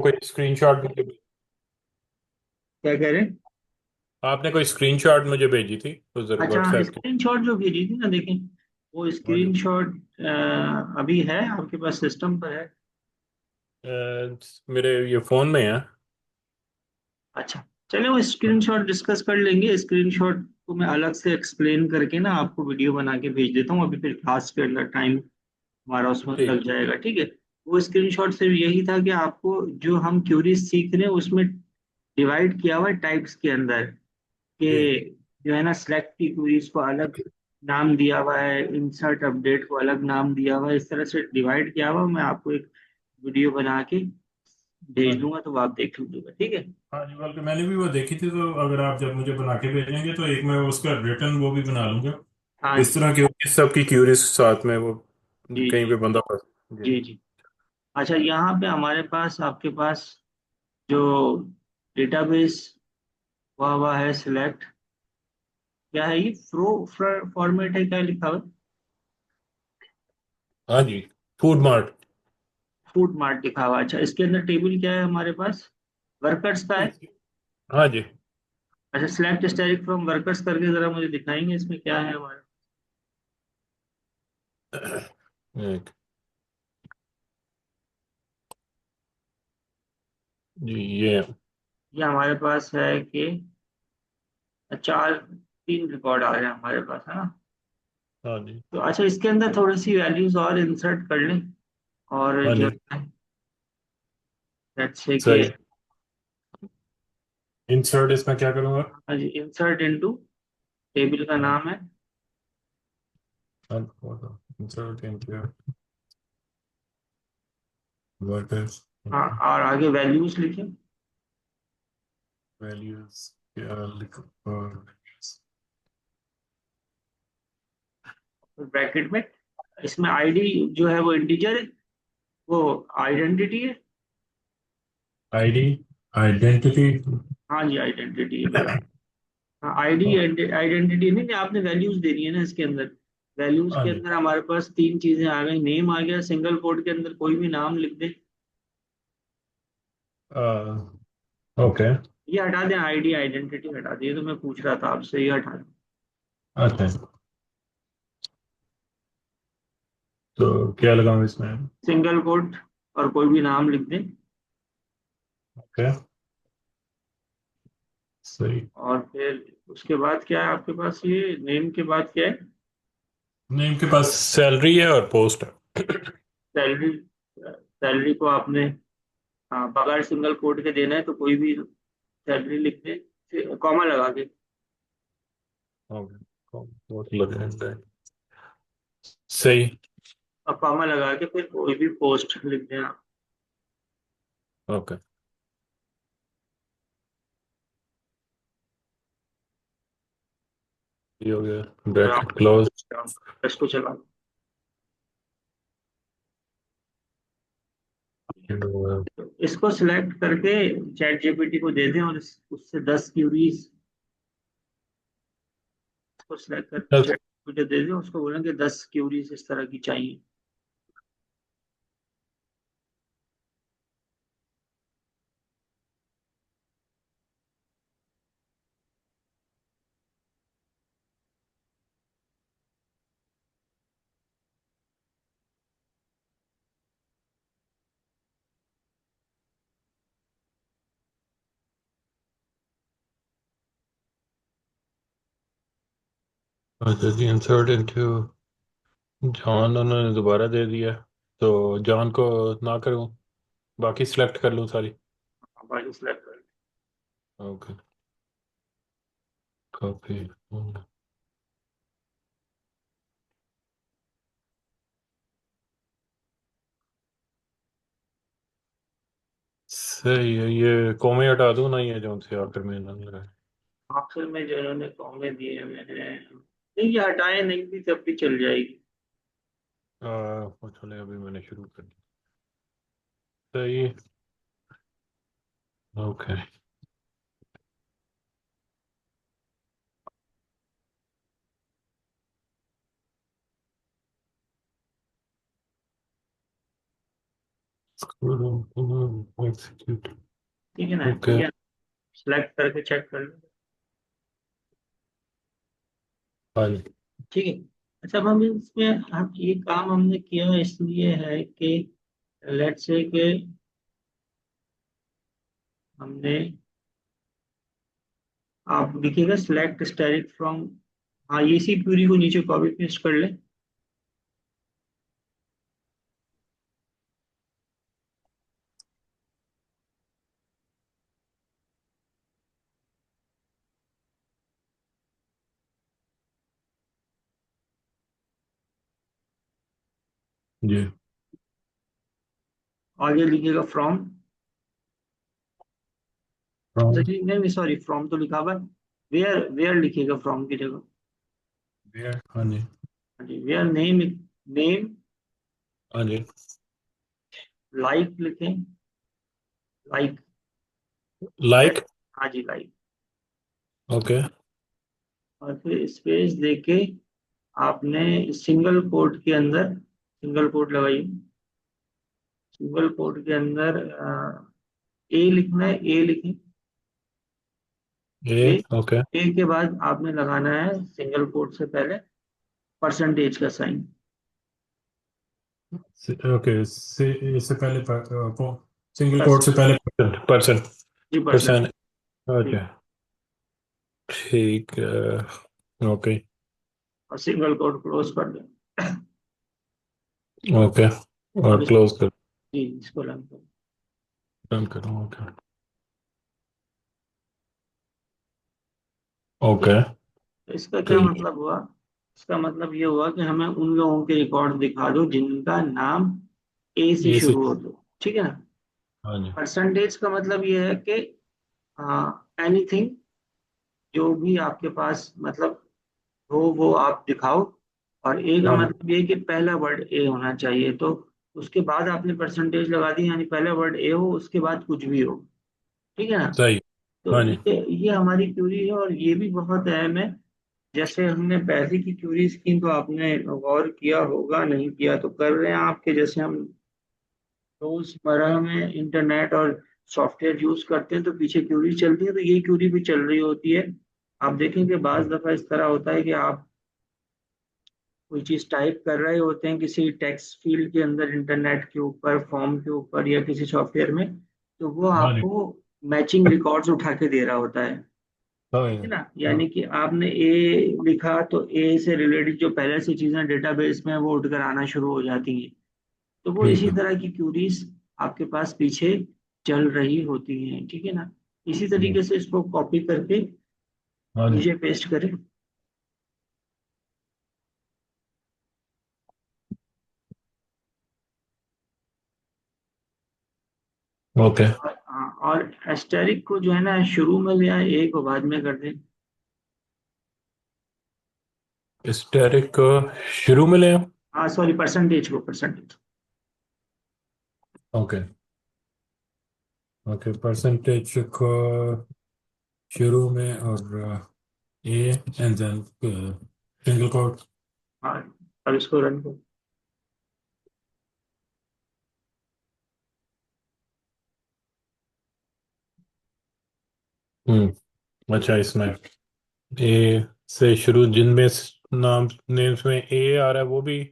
कोई स्क्रीनशॉट मुझे क्या कह रहे हैं? आपने कोई स्क्रीनशॉट मुझे भेजी थी उधर अच्छा, व्हाट्सएप की। स्क्रीनशॉट जो भेजी थी ना, देखें। वो हाँ जी। स्क्रीनशॉट अभी है आपके पास, सिस्टम पर है? मेरे ये फोन में है। अच्छा, चलिए वो स्क्रीनशॉट डिस्कस कर लेंगे। स्क्रीनशॉट को मैं अलग से एक्सप्लेन करके ना आपको वीडियो बना के भेज देता हूँ। अभी फिर क्लास के अंदर टाइम हमारा उसमें ठीक लग जाएगा, ठीक है। वो स्क्रीनशॉट से यही था कि आपको जो हम क्यूरीज सीख रहे हैं उसमें डिवाइड किया हुआ है टाइप्स के अंदर, जी। कि जो है ना, सिलेक्ट की क्वेरीज को अलग नाम दिया हुआ है, इंसर्ट अपडेट को अलग नाम दिया हुआ है, इस तरह से डिवाइड किया हुआ है। मैं आपको एक वीडियो बना के हाँ भेज जी। दूंगा, तो वो आप देख लीजिएगा, ठीक है। हाँ जी, बल्कि मैंने भी वो देखी थी, तो अगर आप जब मुझे बना के भेजेंगे तो एक मैं उसका रिटर्न वो भी बना लूंगा। हाँ इस जी, तरह की इस सब की क्यूरीज साथ में वो जी कहीं जी पे बंदा फंस। जी। जी जी। अच्छा, यहाँ पे हमारे पास, आपके पास जो डेटाबेस हुआ है सिलेक्ट, क्या है ये? फ्रो फॉर्मेट है, क्या लिखा हुआ है? हाँ जी। Food mart. फूड मार्ट लिखा हुआ है। अच्छा, इसके अंदर टेबल क्या है हमारे पास? वर्कर्स का है। हाँ जी। अच्छा, सिलेक्ट स्टैटिक फ्रॉम वर्कर्स करके जरा मुझे दिखाएंगे इसमें क्या है हमारा? एक, जी ये। ये हमारे पास है कि चार, तीन रिकॉर्ड आ रहे हैं हमारे पास, है ना? हाँ जी। तो अच्छा, इसके अंदर थोड़ी सी वैल्यूज और इंसर्ट कर लें। और हाँ जो जी। है, लेट्स से कि, सही। इंसर्ट इसमें क्या करूँगा? हाँ जी, इंसर्ट इनटू, टेबल का हाँ। नाम है। Insert into workers. हाँ, और आगे वैल्यूज लिखें। वैल्यूज क्या लिखो? ब्रैकेट में, इसमें आईडी जो है वो इंटीजर है, वो आइडेंटिटी है। ID identity. हाँ जी, आइडेंटिटी है मेरा। हाँ, आईडी आइडेंटिटी नहीं, नहीं, आपने वैल्यूज देनी है ना इसके अंदर। वैल्यूज हाँ के जी। अंदर हमारे पास तीन चीजें आ गई। नेम आ गया, सिंगल कोड के अंदर कोई भी नाम लिख दे। ओके। ये हटा दें, आईडी आइडेंटिटी हटा दिए, तो मैं पूछ रहा था आपसे, ये हटा दें। अच्छा, तो क्या लगाऊं इसमें? सिंगल कोड और कोई भी नाम लिख दें। ओके। सही। और फिर उसके बाद क्या है आपके पास? ये नेम के बाद क्या है? नेम के पास सैलरी है और पोस्ट है। सैलरी। सैलरी को आपने, हाँ, बगैर सिंगल कोड के देना है, तो कोई भी सैलरी लिख दे, फिर कॉमा लगा के। ओके। बहुत लग रहा है। सही। और कॉमा लगा के फिर कोई भी पोस्ट लिख दें आप। ओके। ये हो गया। फिर ब्रैकेट आप क्लोज। इसको चला। तो इसको सिलेक्ट करके चैट जीपीटी को दे दें, और उससे 10 क्यूरीज, उसको सिलेक्ट करके चैट जीपीटी दे दें, उसको बोलेंगे 10 क्यूरीज इस तरह की चाहिए। अच्छा जी, इंसर्ट इनटू जॉन उन्होंने दोबारा दे दिया। तो जॉन को ना करूं, बाकी सिलेक्ट कर लूं सारी। बाकी सिलेक्ट कर। ओके। कॉपी। सही है, ये कॉमे हटा दूं ना, ये जो से आखिर में ना लगा है। आखिर में जो इन्होंने कॉमे दिए हुए हैं, नहीं, ये हटाए नहीं भी तब भी चल जाएगी। वो चले, अभी मैंने शुरू कर दिया। सही है। ओके। एग्जीक्यूट। ठीक है ना, ओके। या सिलेक्ट करके चेक कर लो। हाँ जी। ठीक है। अच्छा, अब हम इसमें हम ये काम हमने किया इसलिए है कि लेट्स से कि हमने, आप देखिएगा सिलेक्ट स्टेरिक फ्रॉम, हाँ ये सी प्यूरी को नीचे कॉपी पेस्ट कर ले। जी। आगे लिखिएगा फ्रॉम, फ्रॉम। नहीं नहीं सॉरी, फ्रॉम तो लिखा हुआ है, वेयर वेयर लिखिएगा फ्रॉम की जगह। वेयर। हाँ जी। हाँ जी, वेयर नेम, नेम हाँ जी। लाइक लिखें, लाइक, लाइक। हाँ जी लाइक, ओके। और फिर स्पेस देके आपने सिंगल कोट के अंदर, सिंगल कोट लगाइए, सिंगल कोट के अंदर ए लिखना है, ए लिखें, ए। ए, ओके। ए के बाद आपने लगाना है सिंगल कोट से पहले परसेंटेज का साइन। ओके, से इससे पहले को सिंगल कोट परसेंट, से पहले परसेंट परसेंट जी परसेंट, परसेंट। जी, ओके। ठीक है। ओके। और सिंगल कोट क्लोज कर दें। ओके। अब और इस, क्लोज कर। जी इसको रन करें। रन करूँ। ओके। ठीक ओके। है, तो इसका क्या ठीक है। मतलब हुआ, इसका मतलब ये हुआ कि हमें उन लोगों के रिकॉर्ड दिखा दो जिनका नाम ए से ये से। शुरू हो दो, ठीक है ना। हाँ जी। परसेंटेज का मतलब ये है कि एनीथिंग, जो भी आपके पास मतलब हो वो आप दिखाओ, और ए का हाँ जी। मतलब ये कि पहला वर्ड ए होना चाहिए, तो उसके बाद आपने परसेंटेज लगा दी, यानी पहला वर्ड ए हो उसके बाद कुछ भी हो, ठीक है ना। सही। तो हाँ जी। ये हमारी क्यूरी है, और ये भी बहुत अहम है। जैसे हमने पहले की क्यूरीज की तो आपने गौर किया होगा, नहीं किया तो कर रहे हैं आपके, जैसे हम रोजमर्रा में इंटरनेट और सॉफ्टवेयर यूज करते हैं तो पीछे क्यूरी चलती है, तो ये क्यूरी भी चल रही होती है। आप देखेंगे बाज दफा इस तरह होता है कि आप कोई चीज टाइप कर रहे होते हैं किसी टेक्स्ट फील्ड के अंदर, इंटरनेट के ऊपर, फॉर्म के ऊपर, या किसी सॉफ्टवेयर में, तो वो हाँ जी। आपको मैचिंग रिकॉर्ड्स उठा के दे रहा होता है। हाँ है जी। ना, हाँ। यानी कि आपने ए लिखा तो ए से रिलेटेड जो पहले से चीजें डेटाबेस में हैं, वो उठकर आना शुरू हो जाती हैं। तो वो ठीक इसी है। तरह की क्यूरीज आपके पास पीछे चल रही होती हैं, ठीक है ना। इसी जी। तरीके से इसको कॉपी करके हाँ जी। नीचे पेस्ट करें। ओके। और एस्टेरिक को जो है ना शुरू में ले आए, ए को बाद में कर दें। स्टेरिक को शुरू में ले आओ। हाँ सॉरी, परसेंटेज को, परसेंटेज, ओके। ओके, परसेंटेज को शुरू में, और A and then single quote. हाँ, अब इसको रन करो। अच्छा, इसमें ए से शुरू, जिनमें नाम नेम्स में ए आ रहा है वो भी जी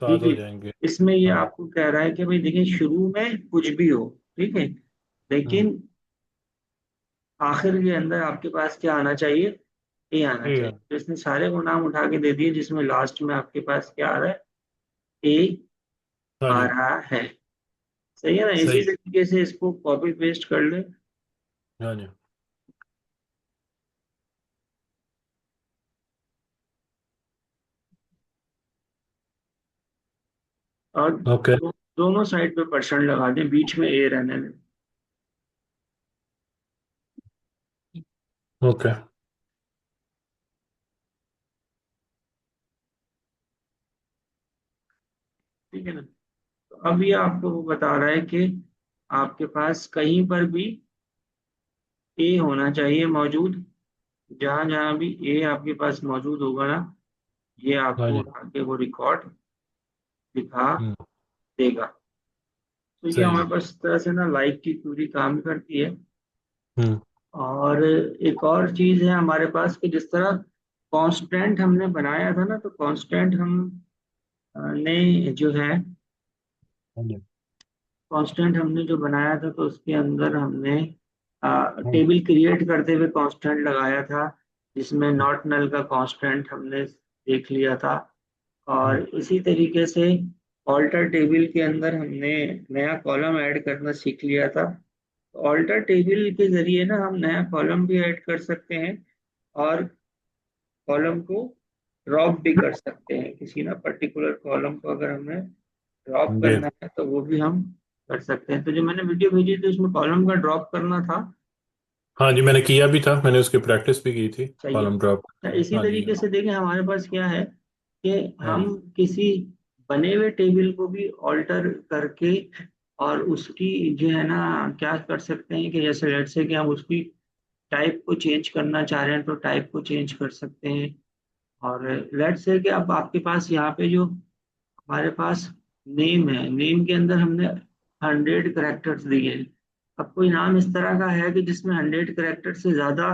साथ जी, हो जाएंगे। इसमें ये हाँ जी। आपको कह रहा है कि भाई देखिए शुरू में कुछ भी हो, ठीक है, हम्म। लेकिन आखिर के अंदर आपके पास क्या आना चाहिए, ए आना ए। चाहिए। तो इसने सारे को नाम उठा के दे दिए जिसमें लास्ट में आपके पास क्या आ रहा है, ए हाँ आ जी। रहा है। सही है ना, इसी सही। तरीके से इसको कॉपी पेस्ट कर ले, हाँ जी। और ओके। दोनों साइड पे परसेंट लगा दें, बीच में ए रहने दें। ओके। ठीक है ना। तो अब ये आपको वो बता रहा है कि आपके पास कहीं पर भी ए होना चाहिए मौजूद, जहां जहां भी ए आपके पास मौजूद होगा ना, ये हाँ आपको जी। उठा के वो रिकॉर्ड दिखा हम्म। देगा। तो ये सही हमारे है। पास इस तरह से ना लाइक की क्यूरी काम करती है। हम्म। और एक और चीज है हमारे पास कि जिस तरह कांस्टेंट हमने बनाया था ना, तो कांस्टेंट हम ने जो है हाँ जी। कांस्टेंट हमने जो बनाया था, तो उसके अंदर हमने हाँ। टेबल क्रिएट करते हुए कांस्टेंट लगाया था, जिसमें नॉट नल का कांस्टेंट हमने देख लिया था। हम्म। और इसी तरीके से ऑल्टर टेबल के अंदर हमने नया कॉलम ऐड करना सीख लिया था। ऑल्टर टेबल के जरिए ना हम नया कॉलम भी ऐड कर सकते हैं, और कॉलम को ड्रॉप भी कर सकते हैं। किसी ना पर्टिकुलर कॉलम को अगर हमें ड्रॉप जी। करना है तो वो भी हम कर सकते हैं। तो जो मैंने वीडियो भेजी थी उसमें कॉलम का ड्रॉप करना था। हाँ जी, मैंने किया भी था, मैंने उसकी प्रैक्टिस भी की थी, चाहिए। कॉलम ड्रॉप तो करके। इसी हाँ जी। तरीके से देखें हमारे पास क्या है कि हाँ हम जी। किसी बने हुए टेबल को भी ऑल्टर करके और उसकी जो है ना क्या कर सकते हैं कि जैसे लेट्स से कि हम उसकी टाइप को चेंज करना चाह रहे हैं तो टाइप को चेंज कर सकते हैं। और लेट्स से कि अब आपके पास यहाँ पे जो हमारे पास नेम है, नेम के अंदर हमने 100 करेक्टर्स दिए हैं। अब कोई नाम इस तरह का है कि जिसमें 100 करेक्टर से ज्यादा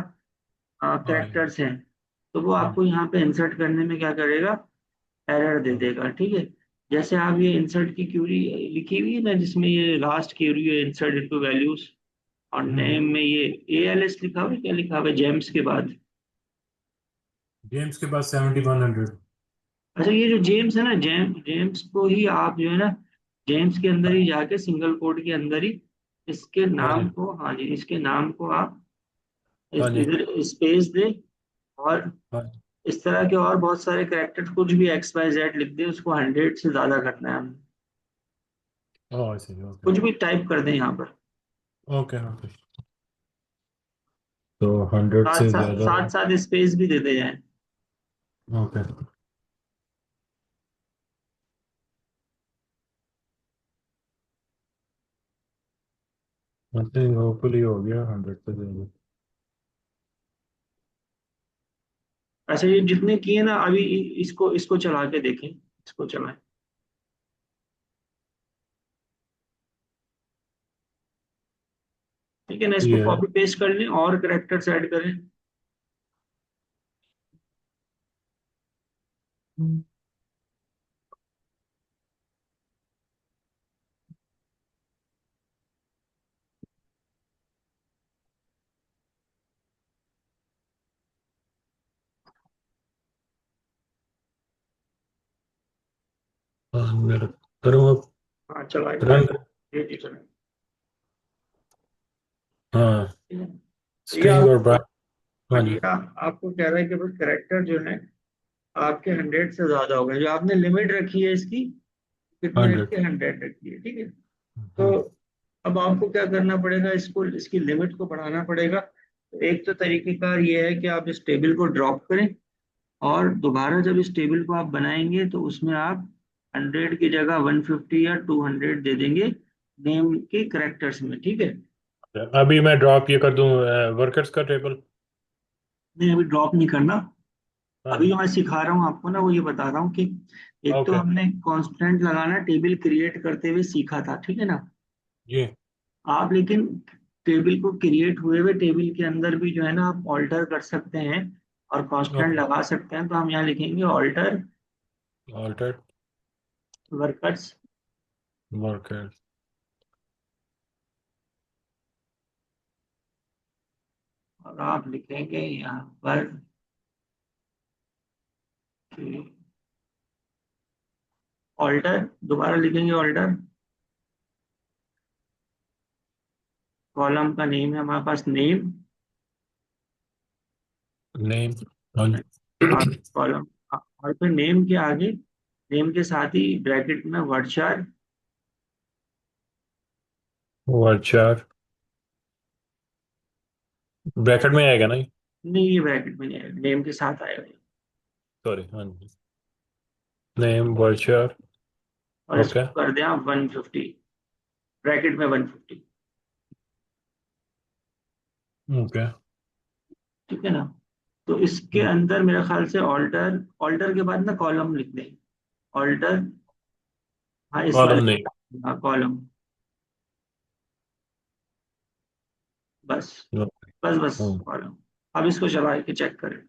हाँ जी। करेक्टर्स हैं, तो वो हाँ आपको यहाँ पे इंसर्ट करने में क्या करेगा, एरर दे हाँ। देगा। ठीक है। जैसे आप ये इंसर्ट की क्यूरी लिखी हुई है ना, जिसमें ये लास्ट क्यूरी है इंसर्ट इनटू वैल्यूज, और हम्म। नेम में ये ALS लिखा हुआ है, क्या लिखा हुआ है जेम्स के बाद। जेम्स के पास 7100। अच्छा, ये जो जेम्स है ना, जेम्स को ही आप जो है ना जेम्स के अंदर ही जाके सिंगल कोड के अंदर ही इसके हाँ नाम जी। को, हाँ जी, इसके नाम को आप हाँ जी। इधर स्पेस दे, और हाँ। इस तरह के और बहुत सारे कैरेक्टर, कुछ भी XYZ लिख दे, उसको 100 से ज्यादा करना है हमें। ओह, सही, ओके। कुछ भी टाइप कर दें यहाँ पर, ओके ओके। तो 100 साथ से साथ ज्यादा। साथ साथ स्पेस भी देते जाएं। ओके। आई थिंक होपफुली हो गया 100 से ज्यादा। अच्छा, ये जितने किए ना अभी इसको इसको चला के देखें, इसको चलाएं। ठीक है ना, इसको ये कॉपी पेस्ट कर लें और करेक्टर्स ऐड करें। मेरा करूँ अब? हाँ चलाएं, रन। ये जी चलाएं। हाँ। ठीक है। तो ये स्ट्रिंग और आपको, ब्रैकेट। हाँ हाँ जी, जी। आपको कह रहा है कि भाई करेक्टर जो है आपके 100 से ज्यादा हो गए। जो आपने लिमिट रखी है इसकी, कितनी रखी 100। है, 100 रखी है। ठीक है। तो हाँ। अब आपको क्या करना पड़ेगा, इसको इसकी लिमिट को बढ़ाना पड़ेगा। तो एक तो तरीकेकार ये है कि आप इस टेबल को ड्रॉप करें, और दोबारा जब इस टेबल को आप बनाएंगे तो उसमें आप 100 की जगह 150 या 200 दे देंगे नेम के करेक्टर्स में। ठीक है। अभी मैं ड्रॉप ये कर दूं वर्कर्स का टेबल। नहीं, अभी ड्रॉप नहीं करना। हाँ अभी जी। जो मैं सिखा रहा हूँ आपको ना, वो ये बता रहा हूँ कि एक तो ओके। हमने कांस्टेंट लगाना टेबल क्रिएट करते हुए सीखा था, ठीक है ना। जी। आप लेकिन टेबल को क्रिएट हुए हुए टेबल के अंदर भी जो है ना आप ऑल्टर कर सकते हैं और कांस्टेंट ओके। लगा सकते हैं। तो हम यहाँ लिखेंगे ऑल्टर ऑल्टर्ड वर्कर्स, वर्कर्स। और आप लिखेंगे यहाँ पर ऑल्टर, दोबारा लिखेंगे ऑल्टर, कॉलम का नेम है हमारे पास नेम, नेम। हाँ और जी। कॉलम, और फिर नेम के आगे, नेम के साथ ही ब्रैकेट में वर्डचार। वर्चर ब्रैकेट में आएगा ना? नहीं, ये ब्रैकेट में नहीं आएगा, नेम के साथ आएगा। सॉरी, हाँ जी। Name vulture. और इसको ओके। कर दें आप 150, ब्रैकेट में 150। ओके। ठीक है ना। तो इसके अंदर मेरे ख्याल से ऑल्टर, ऑल्टर के बाद ना कॉलम लिख दें, ऑल्टर, हाँ इस कॉलम वाले, नेम। हाँ कॉलम, बस ओके। बस बस। हाँ। और अब इसको चला के चेक करें।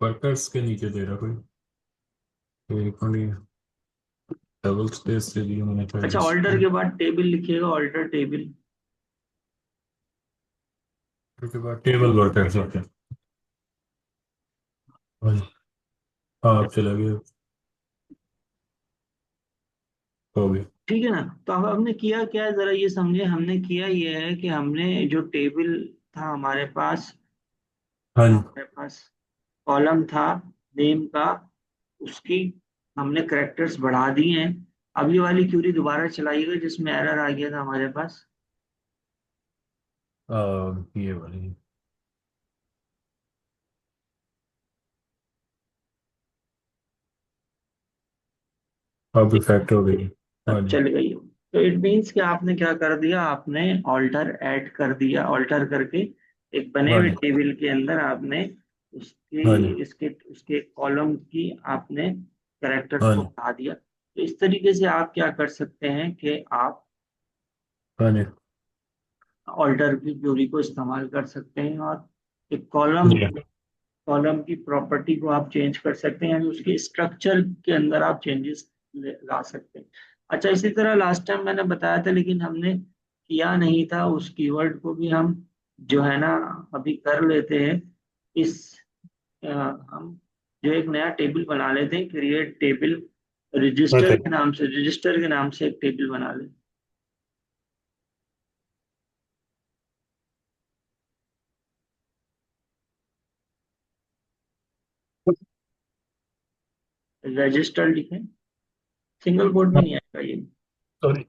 वर्कर्स के नीचे दे रहा कोई, एक मिनट, डबल स्पेस दे दिया मैंने अच्छा, पहले ऑल्टर से। के बाद टेबल लिखिएगा, ऑल्टर टेबल। उसके बाद टेबल वर्कर्स होते हैं। हाँ जी। हाँ, आप चला गया, हो गया। ठीक है ना। तो अब हमने किया क्या है, जरा ये समझे। हमने किया ये है कि हमने जो टेबल था हाँ जी। हमारे पास कॉलम था नेम का, उसकी हमने करेक्टर्स बढ़ा दिए हैं। अब ये वाली क्यूरी दोबारा चलाइएगा जिसमें एरर आ गया था हमारे पास। ये वाली, अब इफेक्ट हो गई। हाँ अब जी। चल गई हो। तो इट मीन्स कि आपने क्या कर दिया, आपने ऑल्टर ऐड कर दिया, ऑल्टर करके एक बने हाँ हुए जी। टेबल के अंदर आपने उसके हाँ जी। इसके उसके कॉलम की आपने कैरेक्टर्स हाँ को जी। बढ़ा दिया। तो इस तरीके से आप क्या कर सकते हैं कि आप हाँ जी। ऑल्टर की क्यूरी को इस्तेमाल कर सकते हैं, और एक कॉलम जी। कॉलम की प्रॉपर्टी को आप चेंज कर सकते हैं, यानी उसके स्ट्रक्चर के अंदर आप चेंजेस ला सकते हैं। अच्छा, इसी तरह लास्ट टाइम मैंने बताया था लेकिन हमने किया नहीं था, उस कीवर्ड को भी हम जो है ना अभी कर लेते हैं। इस हम जो एक नया टेबल बना लेते हैं, क्रिएट टेबल अच्छा। रजिस्टर के नाम से एक टेबल बना लेते हैं। रजिस्टर लिखें, सिंगल कोड में नहीं आएगा ये। Sorry.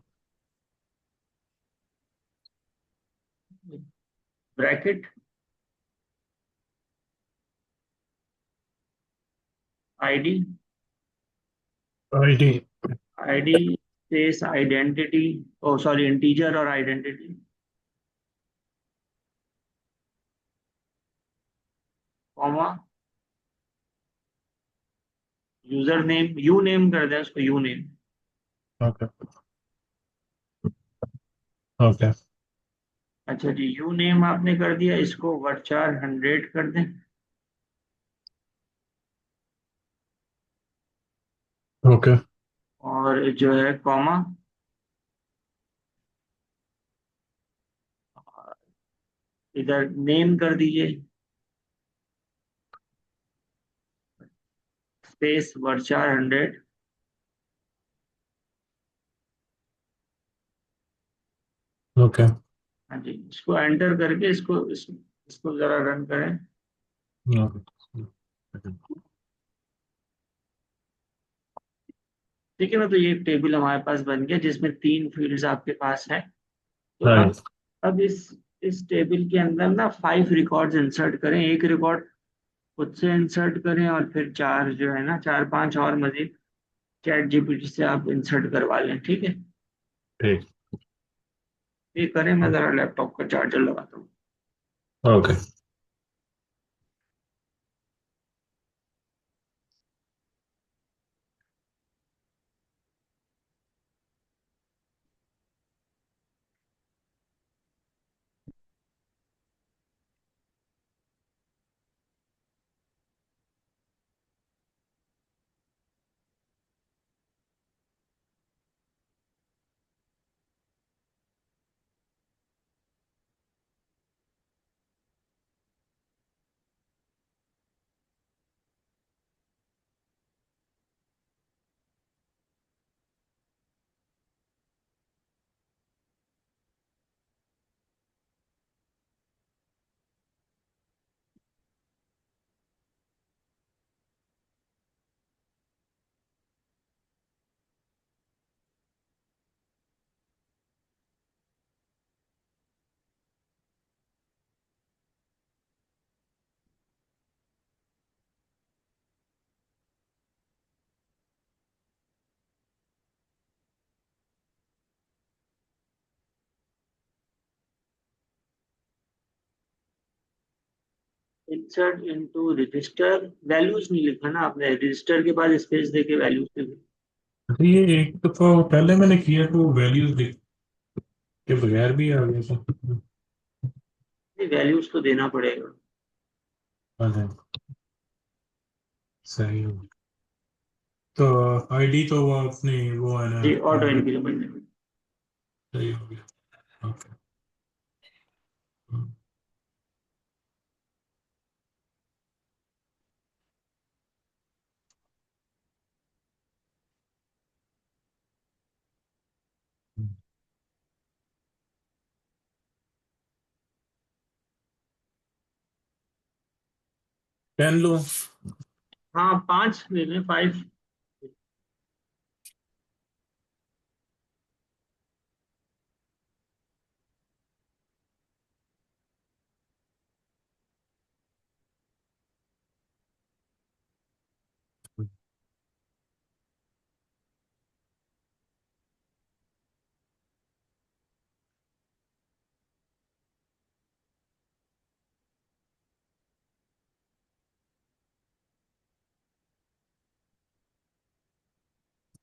Bracket, ID, ID. ID space identity, oh sorry integer और identity, comma, user name, U name कर दें उसको, यू नेम। ओके। ओके। अच्छा जी, यू नेम आपने कर दिया, इसको वर्चार 100 कर दें। ओके। और जो है कॉमा, इधर नेम कर दीजिए, स्पेस वर्चार 100। ओके। हाँ जी, इसको एंटर करके इसको जरा रन करें। ठीक है ना। तो ये एक टेबल हमारे पास बन गया जिसमें 3 फील्ड्स आपके पास है। तो हाँ अब जी। अब इस टेबल के अंदर ना 5 रिकॉर्ड्स इंसर्ट करें, एक रिकॉर्ड खुद से इंसर्ट करें, और फिर चार जो है ना, 4 5 और मजीद चैट जीपीटी से आप इंसर्ट करवा लें। ठीक है, ठीक। ये करें। मैं जरा लैपटॉप का चार्जर लगाता हूँ। Okay. Insert into register, values नहीं लिखा ना आपने, रजिस्टर के बाद स्पेस देके वैल्यूज लिखा। अरे ये एक दफा पहले मैंने किया तो वैल्यूज लिख के बगैर भी आ गया था। वैल्यूज तो देना पड़ेगा। अच्छा, सही है। तो आईडी तो वो अपनी वो है ना। जी, ऑटो इंक्रीमेंट। सही हो गया। ओके। पेन लो। हाँ, 5 ले लें, 5।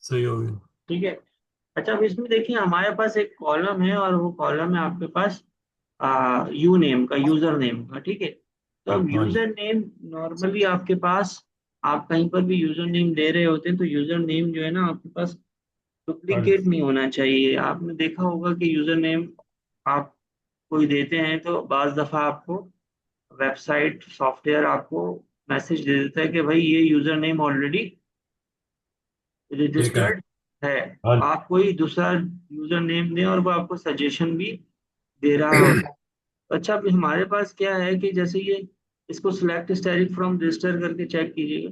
सही हो गया। ठीक है। अच्छा, अब इसमें देखिए हमारे पास एक कॉलम है, और वो कॉलम है आपके पास यू नेम का, यूजर नेम का। ठीक है। तो हाँ अब हाँ जी। यूजर नेम नॉर्मली आपके पास, आप कहीं पर भी यूजर नेम दे रहे होते हैं तो यूजर नेम जो है ना आपके पास हाँ जी। डुप्लीकेट नहीं होना चाहिए। आपने देखा होगा कि यूजर नेम आप कोई देते हैं तो बाज दफा आपको वेबसाइट सॉफ्टवेयर आपको मैसेज दे देता है कि भाई ये यूजर नेम ऑलरेडी ठीक है। रजिस्टर्ड है। हाँ जी। आप कोई दूसरा यूजर नेम दें और वो आपको सजेशन भी दे रहा होता है। तो अच्छा, अब हमारे पास क्या है कि जैसे ये, इसको सिलेक्ट स्टैटिक फ्रॉम रजिस्टर करके चेक कीजिएगा।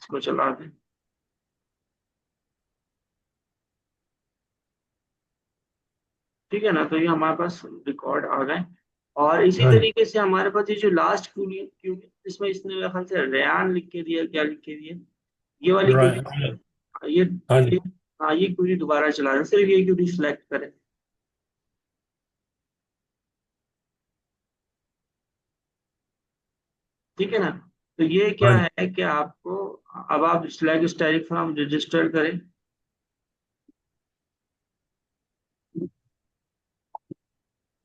इसको चला दें। ठीक है ना, तो ये हमारे पास रिकॉर्ड आ गए। और इसी हाँ जी। तरीके से हमारे पास ये जो लास्ट क्यूरी क्यूरी इसमें इसने मेरे ख्याल से रेयान लिख के दिया, क्या लिख के दिया, ये वाली क्यूरी। राइट। ये हाँ जी। ये हाँ, ये क्यूरी दोबारा चला दें, सिर्फ ये क्यूरी सिलेक्ट करें। ठीक है ना। तो ये हाँ क्या जी। है कि आपको, अब आप सिलेक्ट स्टैटिक फ्रॉम रजिस्टर करें।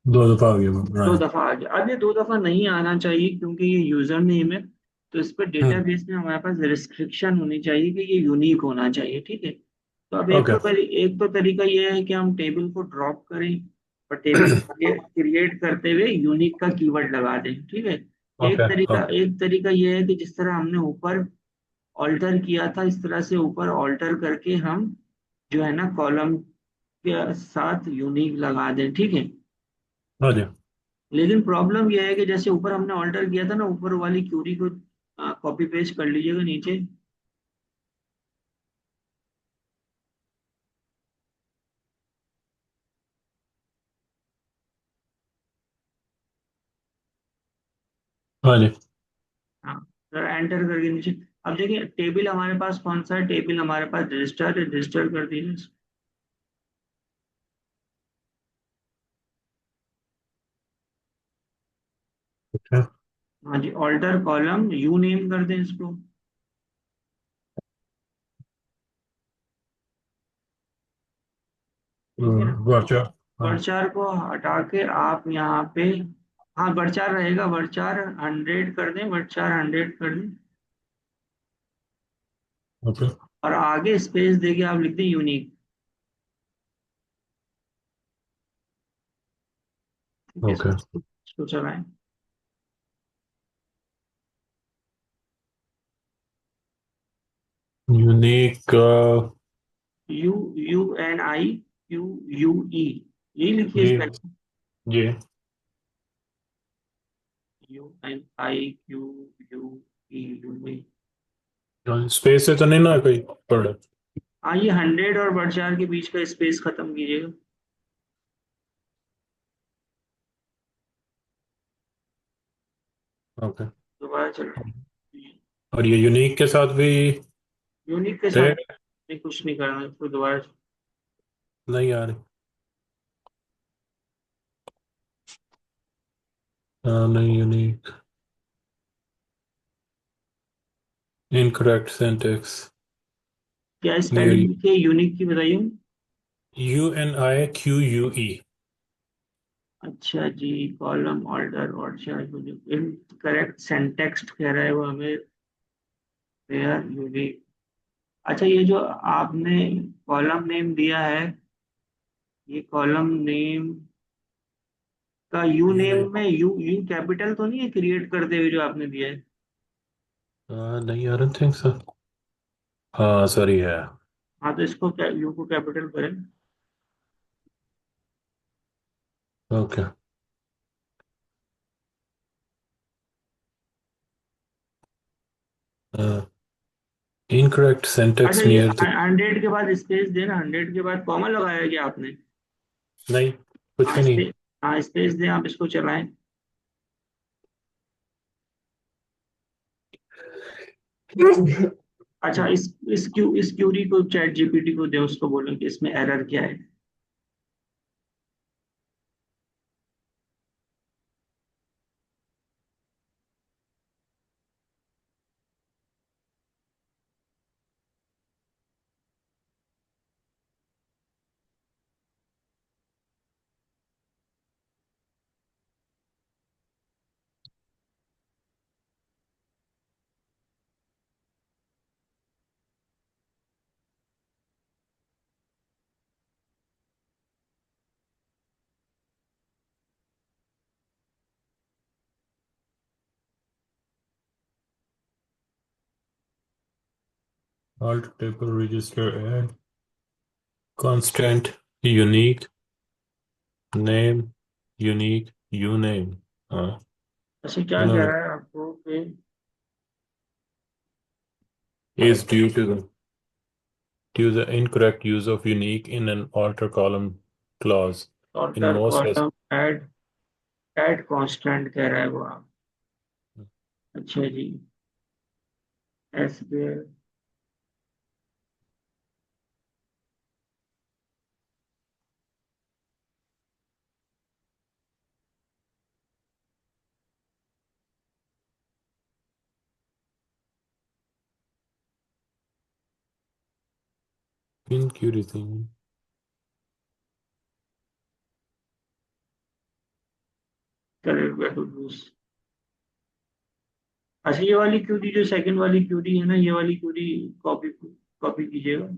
दो दफा आ गया वो, दो राइट। दफा आ गया। अब ये दो दफा नहीं आना चाहिए क्योंकि ये यूजर नेम है। तो इस पर हम्म। डेटाबेस में हमारे पास रिस्ट्रिक्शन होनी चाहिए कि ये यूनिक होना चाहिए। ठीक है। तो अब ओके। एक तो तरीका ये है कि हम टेबल को ड्रॉप करें और टेबल क्रिएट करते हुए यूनिक का कीवर्ड लगा दें। ठीक है। ओके। ओके। एक तरीका ये है कि जिस तरह हमने ऊपर ऑल्टर किया था, इस तरह से ऊपर ऑल्टर करके हम जो है ना कॉलम के साथ यूनिक लगा दें। ठीक है। हाँ जी। लेकिन प्रॉब्लम यह है कि जैसे ऊपर हमने ऑल्टर किया था ना, ऊपर वाली क्यूरी को कॉपी पेस्ट कर लीजिएगा नीचे। हाँ जी। हाँ, एंटर करके नीचे। अब देखिए टेबल हमारे पास कौन सा है, टेबल हमारे पास रजिस्टर, रजिस्टर कर दीजिए। अच्छा। हाँ जी, ऑल्टर कॉलम यू नेम कर दें इसको। ठीक है ना। गॉचा। हाँ। वर्चार को हटा के आप यहाँ पे, हाँ वर्चार रहेगा, वर्चार 100 कर दें, वर्चार 100 कर दें। ओके। और आगे स्पेस देके आप लिख दें यूनिक। ठीक है ओके। सर, इसको चलाएं। यूनिक। UUNIQUE, यही लिखिए ये स्पेलिंग। ये UNIQUE। स्पेस से तो नहीं ना कोई प्रोडक्ट। हाँ, ये 100 और वर्डचार के बीच का स्पेस खत्म कीजिएगा। ओके। दोबारा चलो। और ये यूनिक के साथ भी यूनिक के साथ रेट नहीं, कुछ नहीं करना, इसको दोबारा। नहीं आ रही। हाँ नहीं, यूनिक, इनकरेक्ट सिंटेक्स। क्या नियर, स्पेलिंग लिखी है यूनिक की, बताइए। UNIQUE। अच्छा जी। कॉलम ऑर्डर और यूनिक, इनकरेक्ट सेंटेक्स्ट कह रहा है वो हमें, वेयर यूनिक। अच्छा, ये जो आपने कॉलम नेम दिया है, ये कॉलम नेम का यू नेम यूनिक। में यू यू कैपिटल तो नहीं है क्रिएट करते हुए जो आपने दिया है? नहीं, आई डोंट थिंक सो। हाँ सॉरी है। हाँ, तो इसको यू को कैपिटल करें। ओके। इनकरेक्ट अच्छा, सिंटेक्स ये नियर द। 100 के बाद स्पेस देना, 100 के बाद कॉमा लगाया क्या आपने? नहीं, कुछ हाँ भी नहीं। स्पेस, हाँ स्पेस दें, आप इसको चलाएं। अच्छा, इस क्यूरी को चैट जीपीटी को दे, उसको बोलो कि इसमें एरर क्या है। Alt table register add constant unique name unique uname। हाँ, अच्छा, क्या कह इन्होंने रहा है आपको कि is due the incorrect use of unique in an alter column clause in order most column add, add constant कह रहा है वो आप। अच्छा जी। S increasing। करेक्ट। अच्छा, ये वाली क्यूरी, जो सेकंड वाली क्यूरी है ना, ये वाली क्यूरी कॉपी कॉपी कीजिएगा।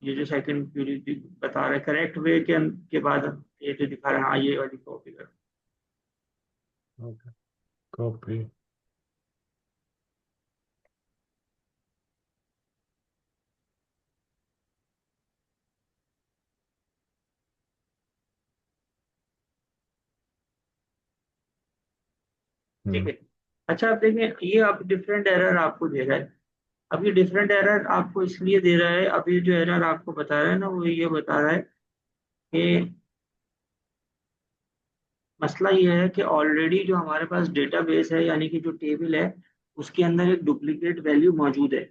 ये जो सेकंड क्यूरी बता रहा है करेक्ट वे के बाद ये जो दिखा रहा है, हाँ ये वाली कॉपी कर। Okay, copy. ठीक हम्म। है। अच्छा, आप देखें, ये अब डिफरेंट एरर आपको दे रहा है। अब ये डिफरेंट एरर आपको इसलिए दे रहा है, अब ये जो एरर आपको बता रहा है ना, वो ये बता रहा है कि मसला ये है कि ऑलरेडी जो हमारे पास डेटाबेस है, यानी कि जो टेबल है, उसके अंदर एक डुप्लीकेट वैल्यू मौजूद है।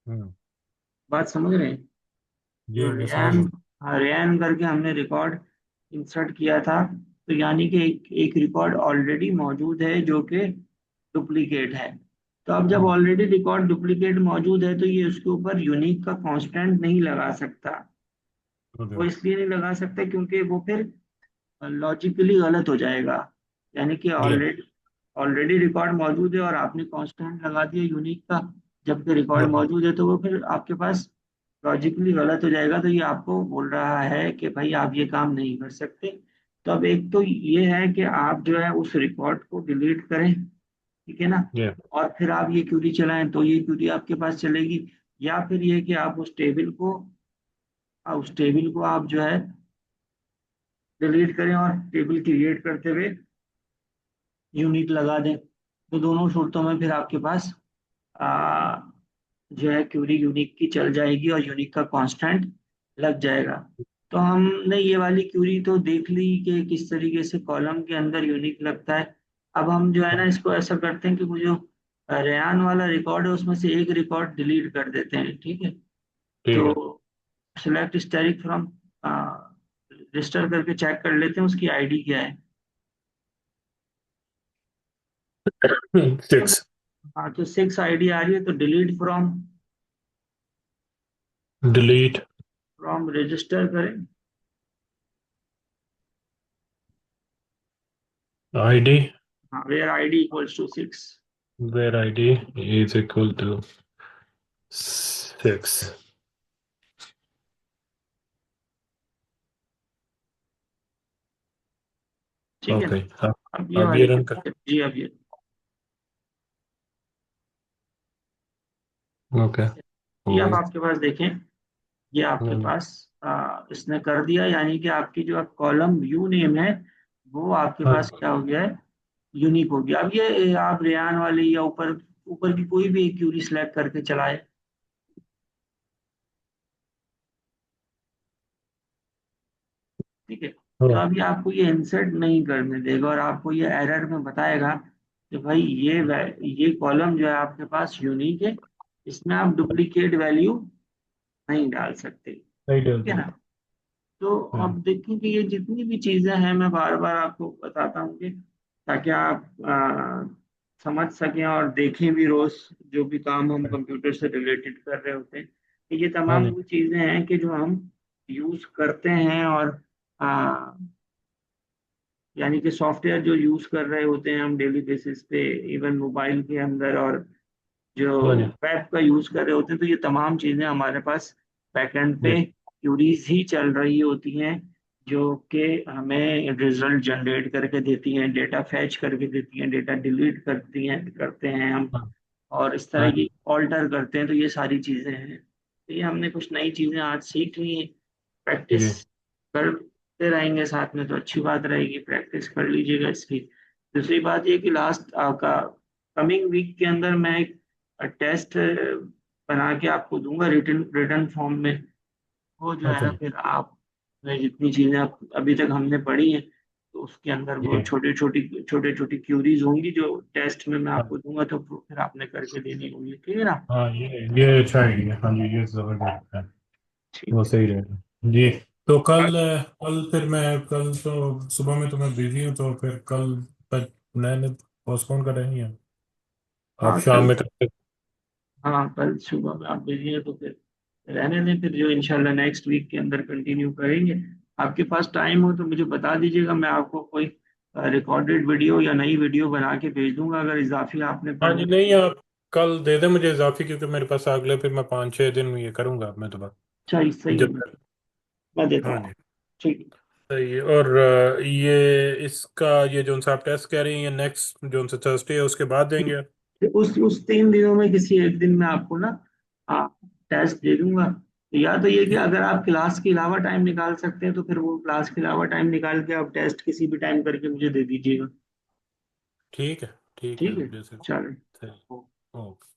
हम्म। बात समझ रहे हैं? जो ये मैं समझ रेन, रहा हाँ रेन करके हमने रिकॉर्ड इंसर्ट किया था, तो यानी कि एक रिकॉर्ड ऑलरेडी मौजूद है जो कि डुप्लीकेट है। तो अब जब हूँ। ऑलरेडी रिकॉर्ड डुप्लीकेट मौजूद है, तो ये उसके ऊपर यूनिक का कांस्टेंट नहीं लगा सकता। ओके। वो इसलिए नहीं लगा सकता क्योंकि वो फिर लॉजिकली गलत हो जाएगा। यानी कि ये ऑलरेडी ऑलरेडी रिकॉर्ड मौजूद है और आपने कांस्टेंट लगा दिया यूनिक का, जबकि रिकॉर्ड ओके। मौजूद है, तो वो फिर आपके पास लॉजिकली गलत हो जाएगा। तो ये आपको बोल रहा है कि भाई आप ये काम नहीं कर सकते। तो अब एक तो ये है कि आप जो है उस रिकॉर्ड को डिलीट करें, ठीक है ना, ये और फिर आप ये क्यूरी चलाएं तो ये क्यूरी आपके पास चलेगी। या फिर ये कि आप उस टेबल को आप जो है डिलीट करें और टेबल क्रिएट करते हुए यूनिक लगा दें। तो दोनों सूरतों में फिर आपके पास आ, जो है क्यूरी यूनिक की चल जाएगी और यूनिक का कांस्टेंट लग जाएगा। तो हमने ये वाली क्यूरी तो देख ली कि किस तरीके से कॉलम के अंदर यूनिक लगता है। अब हम जो है ना, इसको ऐसा करते हैं कि वो जो रेयान वाला रिकॉर्ड है, उसमें से एक रिकॉर्ड डिलीट कर देते हैं, ठीक है। ठीक तो है। सिलेक्ट स्टैटिक फ्रॉम, रजिस्टर करके चेक कर लेते हैं उसकी आईडी क्या है। 6। हाँ, तो 6 आईडी आ रही है, तो delete from, delete from register करें। आईडी हाँ, where ID equals to 6। Where ID is equal to 6। ठीक है ओके। ना। अब अब ये अब ये वाली रन कर। जी, अब ओके, हो ये अब गया। आपके पास देखें, ये आपके हम्म, पास इसने कर दिया, यानी कि आपकी जो कॉलम व्यू नेम है वो आपके हाँ पास क्या हो गया है, यूनिक हो गया। अब ये आप रेयान वाली या ऊपर ऊपर की कोई भी एक क्यूरी सिलेक्ट करके चलाए, ठीक है। तो हाँ, अभी आपको ये इंसर्ट नहीं करने देगा और आपको ये एरर में बताएगा कि भाई ये कॉलम जो है आपके पास यूनिक है, इसमें आप डुप्लीकेट वैल्यू नहीं डाल सकते, सही ठीक है डलती। ना। तो हम्म, अब देखिए कि ये जितनी भी चीजें हैं मैं बार बार आपको बताता हूँ कि ताकि आप समझ सकें और देखें भी रोज जो भी काम हम कंप्यूटर से रिलेटेड कर रहे होते हैं, कि ये हाँ तमाम जी। वो चीजें हैं कि जो हम यूज करते हैं, और यानी कि सॉफ्टवेयर जो यूज कर रहे होते हैं हम डेली बेसिस पे, इवन मोबाइल के अंदर, और जो हाँ जी। वेब का यूज कर रहे होते हैं, तो ये तमाम चीजें हमारे पास बैकएंड जी। पे क्यूरीज ही चल रही होती हैं, जो कि हमें रिजल्ट जनरेट करके देती हैं, डेटा फैच करके देती हैं, डेटा डिलीट करती हैं, करते हैं हम, हाँ। और इस तरह हाँ की जी। ऑल्टर करते हैं। तो ये सारी चीजें हैं, तो ये हमने कुछ नई चीजें आज सीख ली हैं। जी। प्रैक्टिस करते रहेंगे साथ में तो अच्छी बात रहेगी, प्रैक्टिस कर लीजिएगा इसकी। दूसरी बात ये कि लास्ट का कमिंग वीक के अंदर मैं एक टेस्ट बना के आपको दूंगा रिटर्न रिटर्न फॉर्म में। वो जो है ओके ना, फिर आप जितनी चीजें अभी तक हमने पढ़ी हैं, तो उसके अंदर वो जी। छोटे छोटी क्यूरीज होंगी जो टेस्ट में मैं हाँ। आपको दूंगा, तो फिर आपने करके देनी होंगी, ठीक है ना। हाँ, ये अच्छा आइडिया। हाँ जी, ये जबरदस्त है। वो ठीक है। सही रहेगा जी। तो कल फिर मैं, कल तो सुबह में तो मैं बिजी हूँ, तो फिर कल तक मैंने पोस्टपोन कर रही हैं। आप हाँ शाम कल, में कर सकते। हाँ कल सुबह में आप बिजी हैं तो फिर रहने दें, फिर जो इंशाल्लाह नेक्स्ट वीक के अंदर कंटिन्यू करेंगे। आपके पास टाइम हो तो मुझे बता दीजिएगा, मैं आपको कोई रिकॉर्डेड वीडियो या नई वीडियो बना के भेज दूंगा, अगर इजाफी आपने हाँ जी, पढ़ना। नहीं आप कल दे दें मुझे इजाफी, क्योंकि मेरे पास अगले फिर मैं 5-6 दिन में ये करूँगा मैं दोबारा। अच्छा सही है, जब मैं देता हाँ हूँ। जी। ठीक है। सही है। और ये इसका ये जो सा आप टेस्ट कह रही हैं, ये नेक्स्ट जो सा थर्सडे है उसके बाद देंगे। उस 3 दिनों में किसी एक दिन में आपको ना टेस्ट दे दूंगा। तो या तो ये कि अगर आप क्लास के अलावा टाइम निकाल सकते हैं तो फिर वो क्लास के अलावा टाइम निकाल के आप टेस्ट किसी भी टाइम करके मुझे दे दीजिएगा। ठीक है। ठीक है, ठीक है, जैसे चलो। सही। ओके।